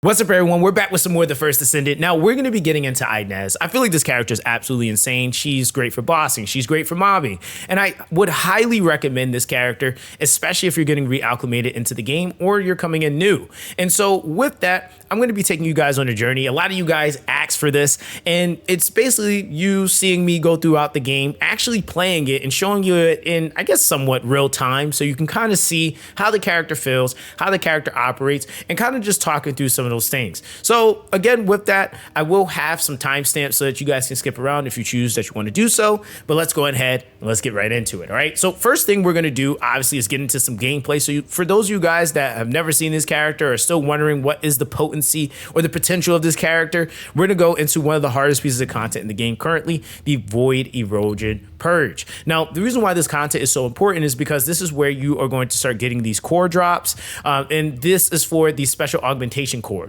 What's up, everyone? We're back with some more of the First Descendant. Now, we're going to be getting into Ines. I feel like this character is absolutely insane. She's great for bossing. She's great for mobbing. And I would highly recommend this character, especially if you're getting reacclimated into the game or you're coming in new. And so with that, I'm going to be taking you guys on a journey. A lot of you guys asked for this, and it's basically you seeing me go throughout the game, actually playing it and showing you it in, I guess, somewhat real time. So you can kind of see how the character feels, how the character operates, and kind of just talking through some of those things. So again, with that, I will have some timestamps so that you guys can skip around if you choose that you want to do so. But let's go ahead and let's get right into it. All right. So first thing we're going to do, obviously, is get into some gameplay. So for those of you guys that have never seen this character or are still wondering what is the potency or the potential of this character, we're going to go into one of the hardest pieces of content in the game currently, the Void Erosion Purge. Now, the reason why this content is so important is because this is where you are going to start getting these core drops, and this is for the special augmentation cores.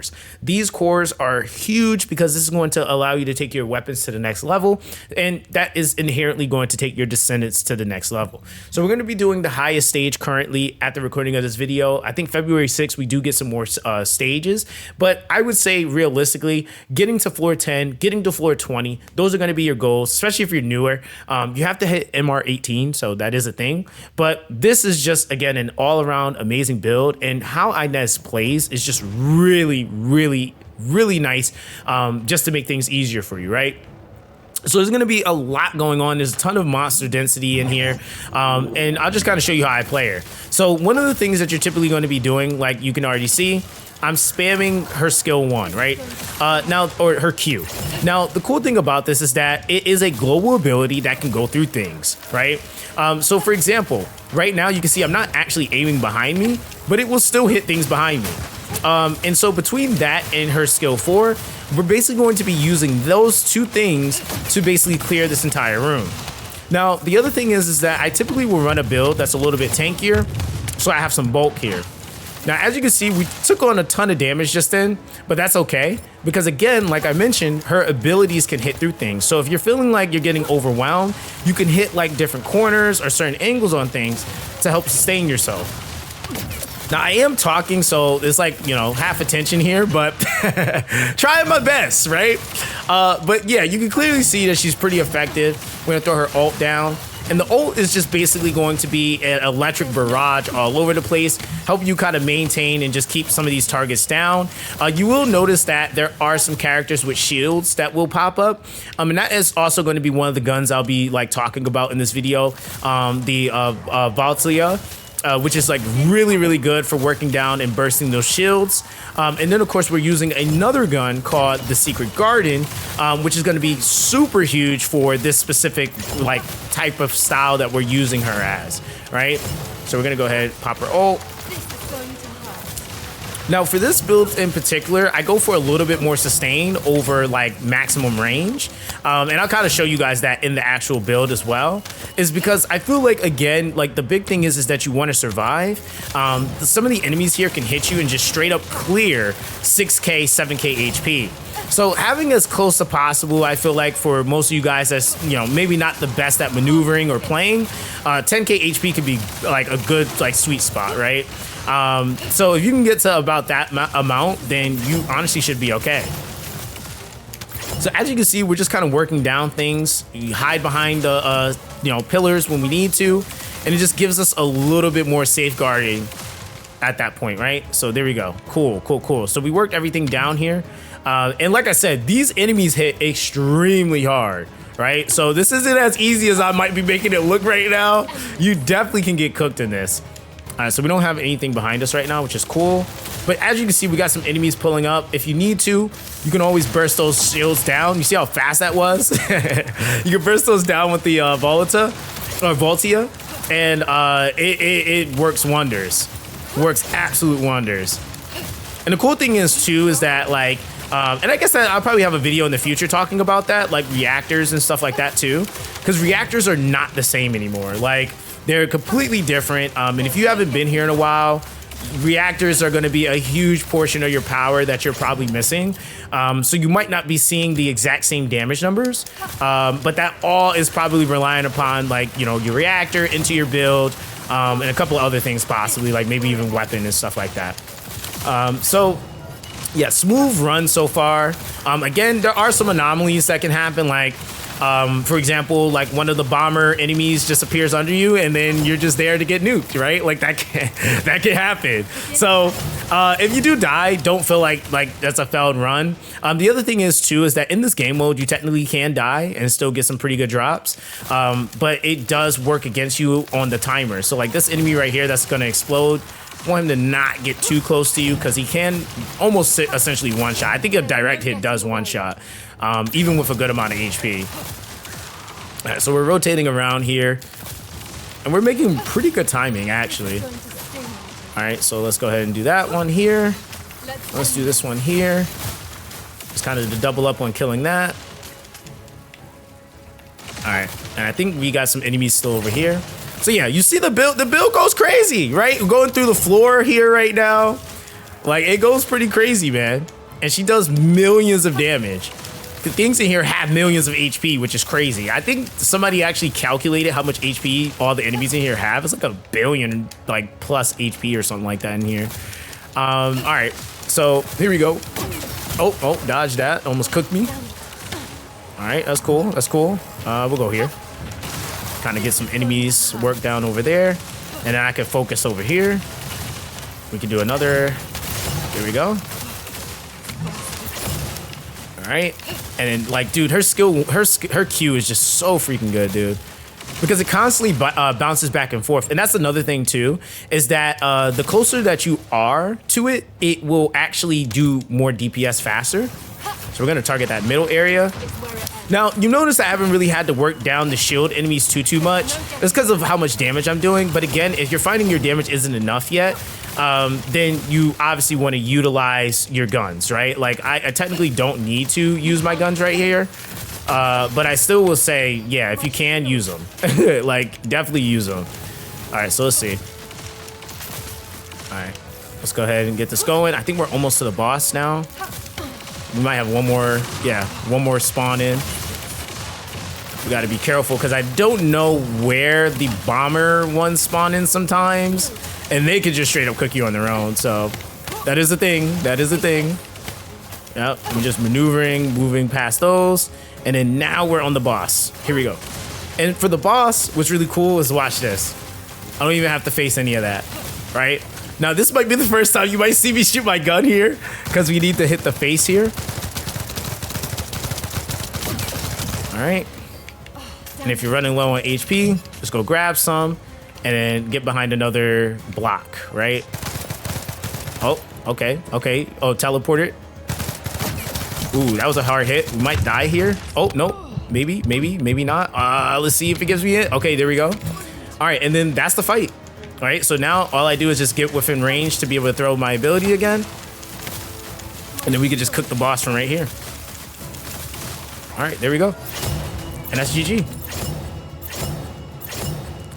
These cores are huge because this is going to allow you to take your weapons to the next level, and that is inherently going to take your Descendants to the next level. So we're going to be doing the highest stage currently at the recording of this video. I think February 6th, we do get some more stages, but I would say realistically, getting to floor 10, getting to floor 20, those are going to be your goals, especially if you're newer. You have to hit MR 18, so that is a thing. But this is just, again, an all-around amazing build, and how Ines plays is just really nice, just to make things easier for you, right? So there's going to be a lot going on. There's a ton of monster density in here, and I'll just kind of show you how I play her. So one of the things that you're typically going to be doing, like you can already see, I'm spamming her skill 1, right? Or her Q. Now, the cool thing about this is that it is a global ability that can go through things, right? So for example, right now you can see I'm not actually aiming behind me, but it will still hit things behind me. And so between that and her skill 4, we're basically going to be using those two things to basically clear this entire room. Now, the other thing is that I typically will run a build that's a little bit tankier, so I have some bulk here. Now, as you can see, we took on a ton of damage just then, but that's okay. Because again, like I mentioned, her abilities can hit through things. So if you're feeling like you're getting overwhelmed, you can hit like different corners or certain angles on things to help sustain yourself. Now, I am talking, so it's like, you know, half attention here, but trying my best, right? But yeah, you can clearly see that she's pretty effective. We're gonna throw her ult down. And the ult is just basically going to be an electric barrage all over the place, help you kind of maintain and just keep some of these targets down. You will notice that there are some characters with shields that will pop up. And that is also going to be one of the guns I'll be like talking about in this video, the Valtia. Which is like really good for working down and bursting those shields. And then of course we're using another gun called the Secret Garden, which is going to be super huge for this specific like type of style that we're using her as, right? So we're gonna go ahead, pop her ult. Now for this build in particular, I go for a little bit more sustain over like maximum range. And I'll kind of show you guys that in the actual build as well, is because I feel like, again, like the big thing is that you want to survive. Some of the enemies here can hit you and just straight up clear 6K, 7K HP. So having as close as possible, I feel like for most of you guys that's, you know, maybe not the best at maneuvering or playing, 10K HP could be like a good like sweet spot, right? So if you can get to about that amount, then you honestly should be okay. So as you can see, we're just kind of working down things. You hide behind the pillars when we need to, and it just gives us a little bit more safeguarding at that point, right? So there we go. Cool. So we worked everything down here. And like I said, these enemies hit extremely hard, right? So this isn't as easy as I might be making it look right now. You definitely can get cooked in this. So we don't have anything behind us right now, which is cool. But as you can see, we got some enemies pulling up. If you need to, you can always burst those shields down. You see how fast that was? You can burst those down with the Valtia, and it works wonders. Works absolute wonders. And the cool thing is too, is that like, and I guess that I'll probably have a video in the future talking about that, like reactors and stuff like that too, because reactors are not the same anymore. Like they're completely different. And if you haven't been here in a while, reactors are going to be a huge portion of your power that you're probably missing. So you might not be seeing the exact same damage numbers, but that all is probably relying upon like, you know, your reactor into your build, and a couple of other things possibly, like maybe even weapon and stuff like that. So yeah, smooth run so far. Again, there are some anomalies that can happen, like for example, like one of the bomber enemies just appears under you and then you're just there to get nuked, right? Like that can happen. So if you do die, don't feel like that's a failed run. The other thing is too, is that in this game mode, you technically can die and still get some pretty good drops. But it does work against you on the timer. So like this enemy right here, that's gonna explode. Want him to not get too close to you because he can almost essentially one shot. I think a direct hit does one shot, even with a good amount of HP. All right, so we're rotating around here and we're making pretty good timing actually. All right, so let's go ahead and do that one here. Let's do this one here. Just kind of to double up on killing that. All right, and I think we got some enemies still over here. So yeah, you see the build goes crazy, right? Going through the floor here right now. Like it goes pretty crazy, man. And she does millions of damage. The things in here have millions of HP, which is crazy. I think somebody actually calculated how much HP all the enemies in here have. It's like 1 billion like plus HP or something like that in here. All right, so here we go. Oh, dodge that, almost cooked me. All right, that's cool, that's cool. We'll go here. Kind of get some enemies work down over there, and then I can focus over here. We can do another. Here we go. All right, and then like, dude, her Q is just so freaking good, dude, because it constantly bounces back and forth. And that's another thing too, is that the closer that you are to it, it will actually do more DPS faster. So we're gonna target that middle area. Now, you notice I haven't really had to work down the shield enemies too much. It's because of how much damage I'm doing. But again, if you're finding your damage isn't enough yet, then you obviously want to utilize your guns, right? Like I technically don't need to use my guns right here. But I still will say, yeah, if you can, use them. Like, definitely use them. All right, so let's see. All right, let's go ahead and get this going. I think we're almost to the boss now. We might have one more spawn in. We got to be careful because I don't know where the bomber ones spawn in sometimes, and they could just straight up cook you on their own. So that is the thing. That is the thing. Yep, I'm just maneuvering, moving past those, and then now we're on the boss. Here we go. And for the boss, what's really cool is watch this. I don't even have to face any of that, right? Now this might be the first time you might see me shoot my gun here because we need to hit the face here. All right. And if you're running low on HP, just go grab some and then get behind another block, right? Oh, okay. Oh, teleported. Ooh, that was a hard hit. We might die here. Oh, no. Maybe not. Let's see if it gives me it. Okay, there we go. All right, and then that's the fight. All right, so now all I do is just get within range to be able to throw my ability again. And then we can just cook the boss from right here. All right, there we go. And that's GG.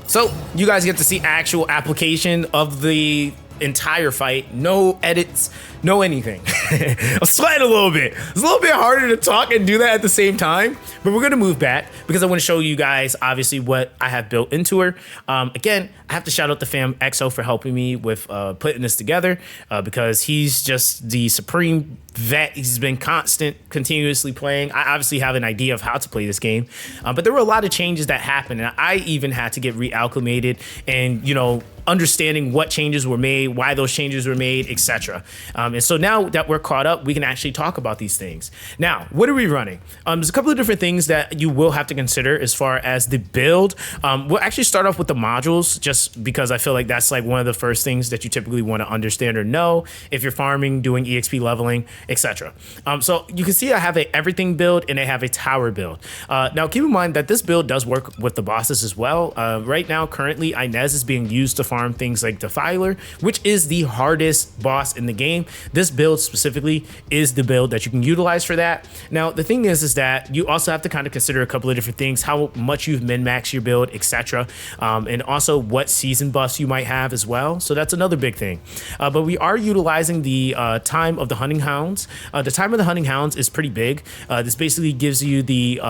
So you guys get to see actual application of the entire fight. No edits, no anything. I'm sweating a little bit. It's a little bit harder to talk and do that at the same time, but we're gonna move back because I want to show you guys obviously what I have built into her. Again, I have to shout out the fam EXO for helping me with putting this together because he's just the supreme vet. He's been continuously playing. I obviously have an idea of how to play this game, but there were a lot of changes that happened, and I even had to get reacclimated and, you know, understanding what changes were made, why those changes were made, etc. And so now that we're caught up, we can actually talk about these things. Now, what are we running? There's a couple of different things that you will have to consider as far as the build. We'll actually start off with the modules just because I feel like that's like one of the first things that you typically want to understand or know if you're farming, doing EXP leveling, etc. So you can see I have a everything build and I have a tower build. Now keep in mind that this build does work with the bosses as well. Right now, currently, Ines is being used to farm things like Defiler, which is the hardest boss in the game. This build specifically is the build that you can utilize for that. Now, the thing is that you also have to kind of consider a couple of different things, how much you've min-maxed your build, etc. And also what season buffs you might have as well. So that's another big thing. But we are utilizing the time of the hunting hounds. The time of the hunting hounds is pretty big. This basically gives you the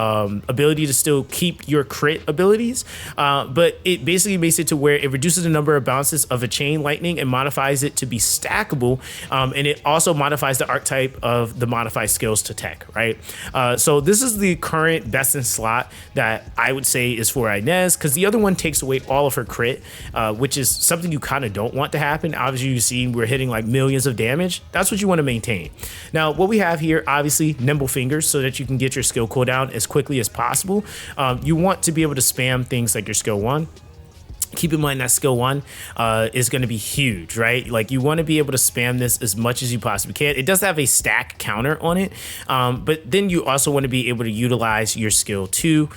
ability to still keep your crit abilities, but it basically makes it to where it reduces the number number of bounces of a chain lightning and modifies it to be stackable. And it also modifies the archetype of the modified skills to tech, right? So this is the current best in slot that I would say is for Ines, because the other one takes away all of her crit, which is something you kind of don't want to happen. Obviously, you see we're hitting like millions of damage. That's what you want to maintain. Now, what we have here, obviously, nimble fingers so that you can get your skill cooldown as quickly as possible. You want to be able to spam things like your skill 1. Keep in mind that skill 1 is going to be huge, right? Like you want to be able to spam this as much as you possibly can. It does have a stack counter on it, but then you also want to be able to utilize your skill 2,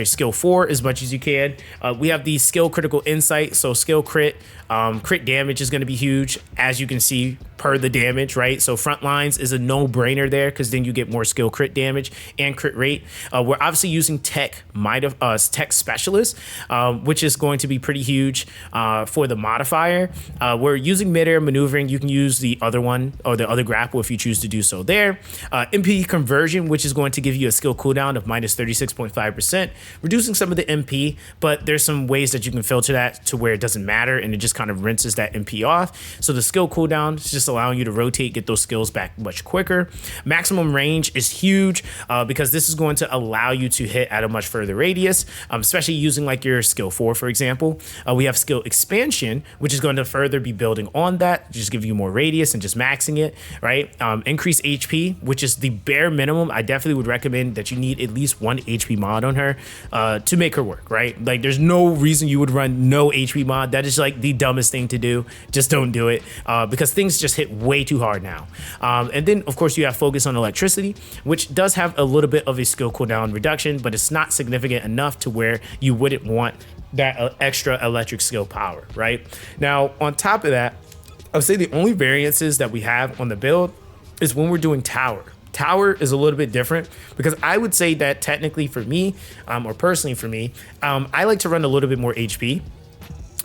skill 4 as much as you can. We have the skill critical insight, so skill crit damage is going to be huge, as you can see per the damage, right? So front lines is a no-brainer there, because then you get more skill crit damage and crit rate. We're obviously using tech specialist, which is going to be pretty huge for the modifier. We're using midair maneuvering. You can use the other one or the other grapple if you choose to do so there. MP conversion, which is going to give you a skill cooldown of minus 36.5%, reducing some of the MP, but there's some ways that you can filter that to where it doesn't matter and it just kind of rinses that MP off. So the skill cooldown is just allowing you to rotate, get those skills back much quicker. Maximum range is huge because this is going to allow you to hit at a much further radius, especially using like your skill 4, for example. We have skill expansion, which is going to further be building on that, just give you more radius and just maxing it, right? Increase HP, which is the bare minimum. I definitely would recommend that you need at least 1 HP mod on her to make her work, right? Like there's no reason you would run no HP mod. That is like the dumbest thing to do. Just don't do it because things just hit way too hard now. And then of course you have focus on electricity, which does have a little bit of a skill cooldown reduction, but it's not significant enough to where you wouldn't want that extra electric skill power, right? Now, on top of that, I would say the only variances that we have on the build is when we're doing tower. Tower is a little bit different because I would say that technically for me, or personally for me, I like to run a little bit more HP.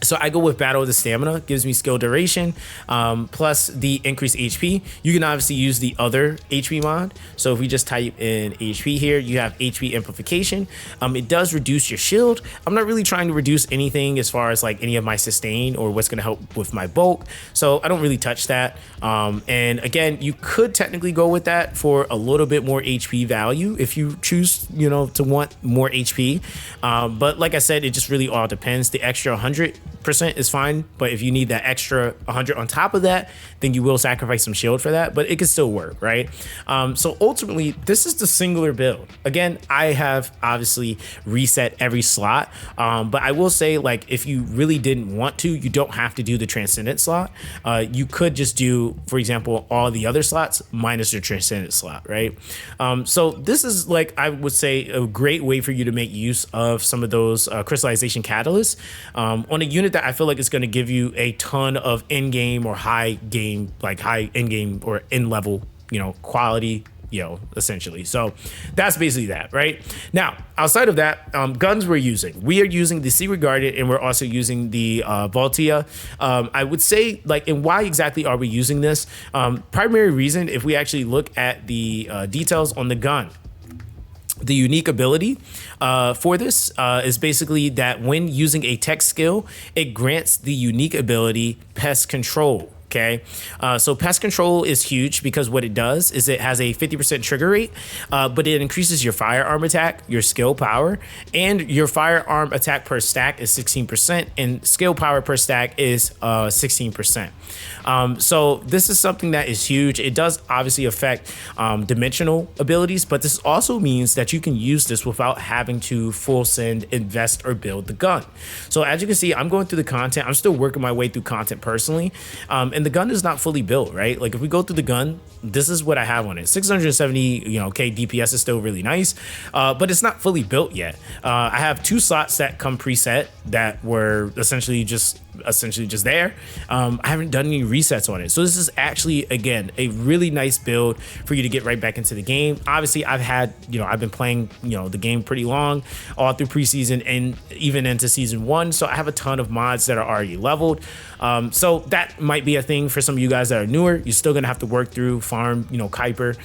So I go with Battle of the Stamina, gives me skill duration, plus the increased HP. You can obviously use the other HP mod. So if we just type in HP here, you have HP amplification. It does reduce your shield. I'm not really trying to reduce anything as far as like any of my sustain or what's gonna help with my bulk. So I don't really touch that. And again, you could technically go with that for a little bit more HP value if you choose, to want more HP. But like I said, it just really all depends. The extra 100% is fine, but if you need that extra 100 on top of that, then you will sacrifice some shield for that, but it can still work, right? So ultimately, this is the singular build. Again, I have obviously reset every slot, but I will say, like, if you really didn't want to, you don't have to do the Transcendent slot. You could just do, for example, all the other slots minus your Transcendent slot, right? So this is, like, I would say a great way for you to make use of some of those crystallization catalysts on a unit that I feel like is going to give you a ton of in-game or high game, like high in-game or in-level, quality, essentially. So that's basically that, right? Now, outside of that, guns we are using the Secret Guardian, and we're also using the Voltia. I would say, like, and why exactly are we using this? Primary reason, if we actually look at the details on the gun, the unique ability for this is basically that when using a tech skill, it grants the unique ability Pest Control. Okay, so Pest Control is huge because what it does is it has a 50% trigger rate, but it increases your firearm attack, your skill power, and your firearm attack per stack is 16%, and skill power per stack is 16%. So this is something that is huge. It does obviously affect dimensional abilities, but this also means that you can use this without having to full send, invest, or build the gun. So as you can see, I'm going through the content. I'm still working my way through content personally, and the gun is not fully built, right? Like if we go through the gun, this is what I have on it. 670, K DPS is still really nice, but it's not fully built yet. I have 2 slots that come preset that were essentially just there. I haven't done any resets on it. So this is actually, again, a really nice build for you to get right back into the game. Obviously, I've been playing, the game pretty long, all through preseason and even into season 1. So I have a ton of mods that are already leveled. So that might be a thing for some of you guys that are newer. You're still gonna have to work through farm, Kuiper,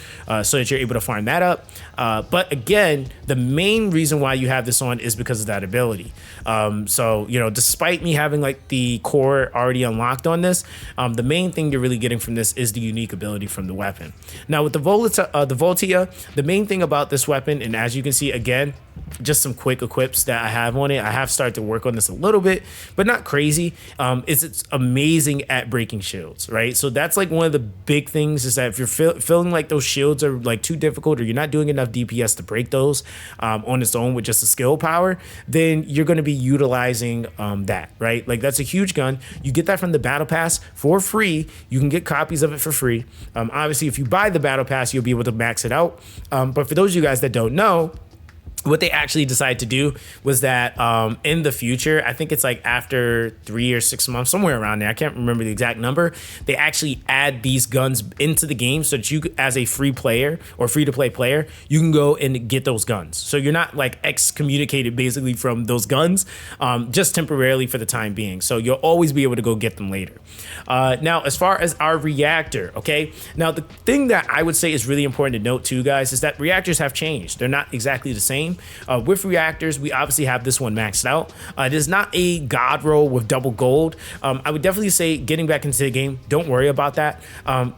so that you're able to farm that up. But again, the main reason why you have this on is because of that ability. So, despite me having like the the core already unlocked on this. The main thing you're really getting from this is the unique ability from the weapon. Now with the Voltia, the main thing about this weapon, and as you can see again, just some quick equips that I have on it. I have started to work on this a little bit, but not crazy. It's amazing at breaking shields, right? So that's like one of the big things, is that if you're feeling like those shields are like too difficult, or you're not doing enough DPS to break those on its own with just the skill power, then you're going to be utilizing that, right? Like that's a huge gun. You get that from the battle pass for free. You can get copies of it for free. Obviously, if you buy the battle pass, you'll be able to max it out. But for those of you guys that don't know, what they actually decided to do was that in the future, I think it's like after 3 or 6 months, somewhere around there, I can't remember the exact number, they actually add these guns into the game so that you, as a free player or free to play player, you can go and get those guns. So you're not like excommunicated basically from those guns, just temporarily for the time being. So you'll always be able to go get them later. Now, as far as our reactor, okay, now the thing that I would say is really important to note too, guys, is that reactors have changed. They're not exactly the same. With reactors, we obviously have this one maxed out. It is not a god roll with double gold. I would definitely say getting back into the game, don't worry about that.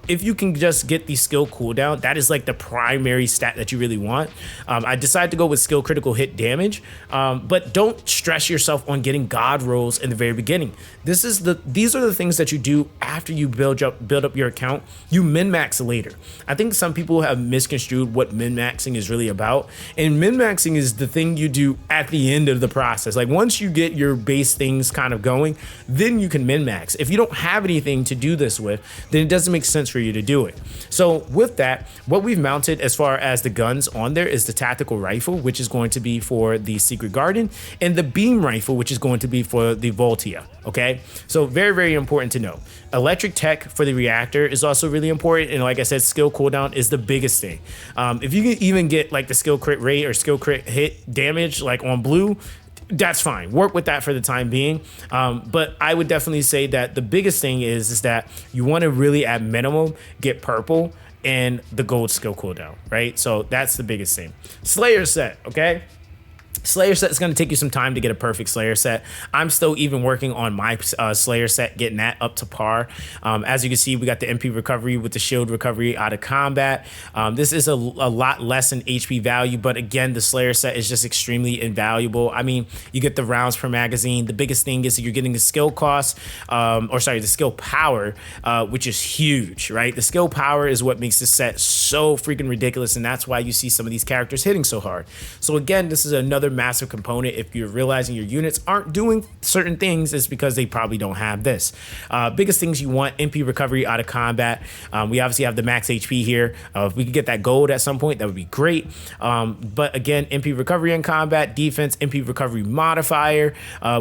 If you can just get the skill cooldown, that is like the primary stat that you really want. I decided to go with skill critical hit damage, but don't stress yourself on getting god rolls in the very beginning. These are the things that you do after you build up your account. You min-max later. I think some people have misconstrued what min-maxing is really about, and min-maxing is the thing you do at the end of the process. Like once you get your base things kind of going, then you can min-max. If you don't have anything to do this with, then it doesn't make sense for you to do it. So with that, what we've mounted as far as the guns on there is the tactical rifle, which is going to be for the Secret Garden, and the beam rifle, which is going to be for the Voltia. Okay, so very, very important to know. Electric tech for the reactor is also really important, and like I said, skill cooldown is the biggest thing. If you can even get like the skill crit rate or skill crit hit damage like on blue, that's fine. Work with that for the time being. But I would definitely say that the biggest thing is that you want to really at minimum get purple and the gold skill cooldown, right? So that's the biggest thing. Slayer set, okay? Slayer set is going to take you some time to get a perfect Slayer set. I'm still even working on my Slayer set, getting that up to par. As you can see, we got the MP recovery with the shield recovery out of combat. This is a lot less in HP value, but again, the Slayer set is just extremely invaluable. I mean, you get the rounds per magazine. The biggest thing is that you're getting the skill cost, the skill power, which is huge, right? The skill power is what makes this set so freaking ridiculous, and that's why you see some of these characters hitting so hard. So again, this is another massive component. If you're realizing your units aren't doing certain things, it's because they probably don't have this. Biggest things you want: MP recovery out of combat. We obviously have the max HP here. If we could get that gold at some point, that would be great. But again, MP recovery in combat, defense, MP recovery modifier.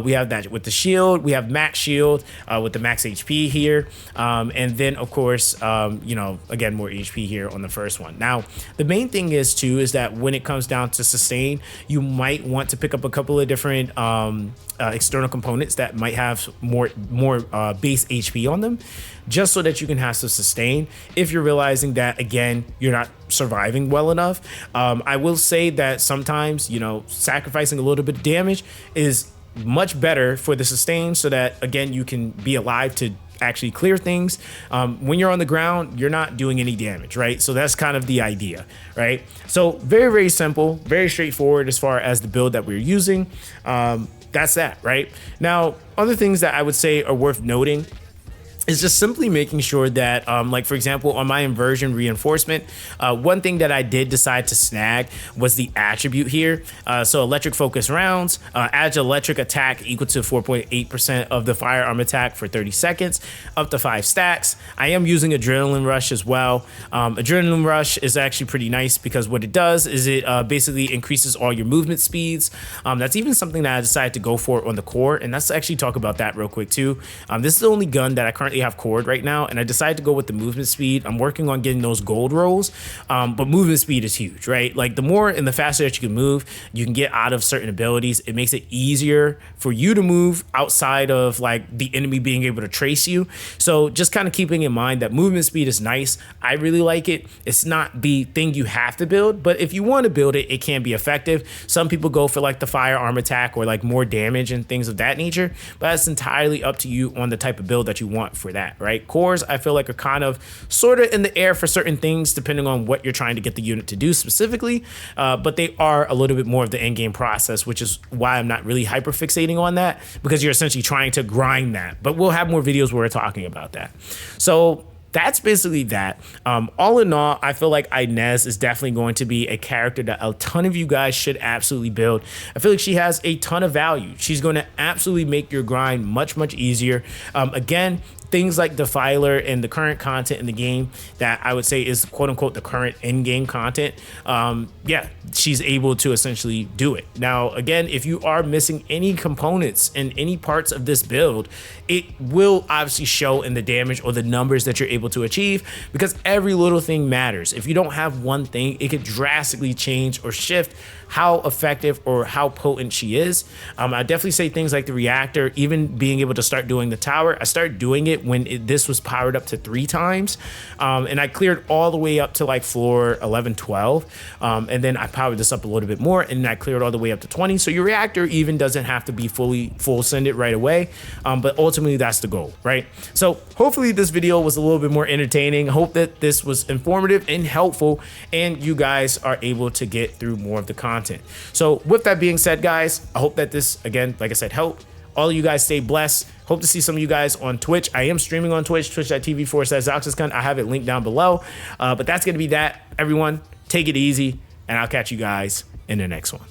We have that with the shield. We have max shield with the max HP here. And then of course, again, more HP here on the first one. Now, the main thing is that when it comes down to sustain, you might want to pick up a couple of different external components that might have more base HP on them, just so that you can have some sustain if you're realizing that, again, you're not surviving well enough. I will say that sometimes, sacrificing a little bit of damage is much better for the sustain, so that, again, you can be alive to actually clear things. When you're on the ground, you're not doing any damage, right? So that's kind of the idea, right? So very, very simple, very straightforward as far as the build that we're using. That's that, right? Now, other things that I would say are worth noting is just simply making sure that, like for example, on my inversion reinforcement, one thing that I did decide to snag was the attribute here. So electric focus rounds, adds electric attack equal to 4.8% of the firearm attack for 30 seconds, up to 5 stacks. I am using Adrenaline Rush as well. Adrenaline Rush is actually pretty nice because what it does is it basically increases all your movement speeds. That's even something that I decided to go for on the core, and let's actually talk about that real quick too. This is the only gun that I currently have cord right now, and I decided to go with the movement speed. I'm working on getting those gold rolls, but movement speed is huge, right? Like the more and the faster that you can move, you can get out of certain abilities. It makes it easier for you to move outside of like the enemy being able to trace you. So just kind of keeping in mind that movement speed is nice. I really like it. It's not the thing you have to build, but if you want to build it, it can be effective. Some people go for like the firearm attack or like more damage and things of that nature, but that's entirely up to you on the type of build that you want for that, right? Cores, I feel like, are kind of sort of in the air for certain things depending on what you're trying to get the unit to do specifically, but they are a little bit more of the end game process, which is why I'm not really hyper fixating on that, because you're essentially trying to grind that. But we'll have more videos where we're talking about that. So that's basically that. All in all, I feel like Ines is definitely going to be a character that a ton of you guys should absolutely build. I feel like she has a ton of value. She's going to absolutely make your grind much, much easier. Again, things like Defiler and the current content in the game that I would say is quote unquote the current in-game content, yeah, she's able to essentially do it. Now, again, if you are missing any components in any parts of this build, it will obviously show in the damage or the numbers that you're able to achieve, because every little thing matters. If you don't have one thing, it could drastically change or shift how effective or how potent she is. I definitely say things like the reactor, even being able to start doing the tower. I started doing it when this was powered up to 3 times, and I cleared all the way up to like floor 11, 12, and then I powered this up a little bit more, and I cleared all the way up to 20. So your reactor even doesn't have to be full send it right away, but ultimately that's the goal, right? So hopefully this video was a little bit more entertaining. I hope that this was informative and helpful, and you guys are able to get through more of the content. So with that being said, guys, I hope that this, again, like I said, helped. All of you guys stay blessed. Hope to see some of you guys on Twitch. I am streaming on Twitch, twitch.tv/ZoxysCon. I have it linked down below. But that's going to be that. Everyone, take it easy, and I'll catch you guys in the next one.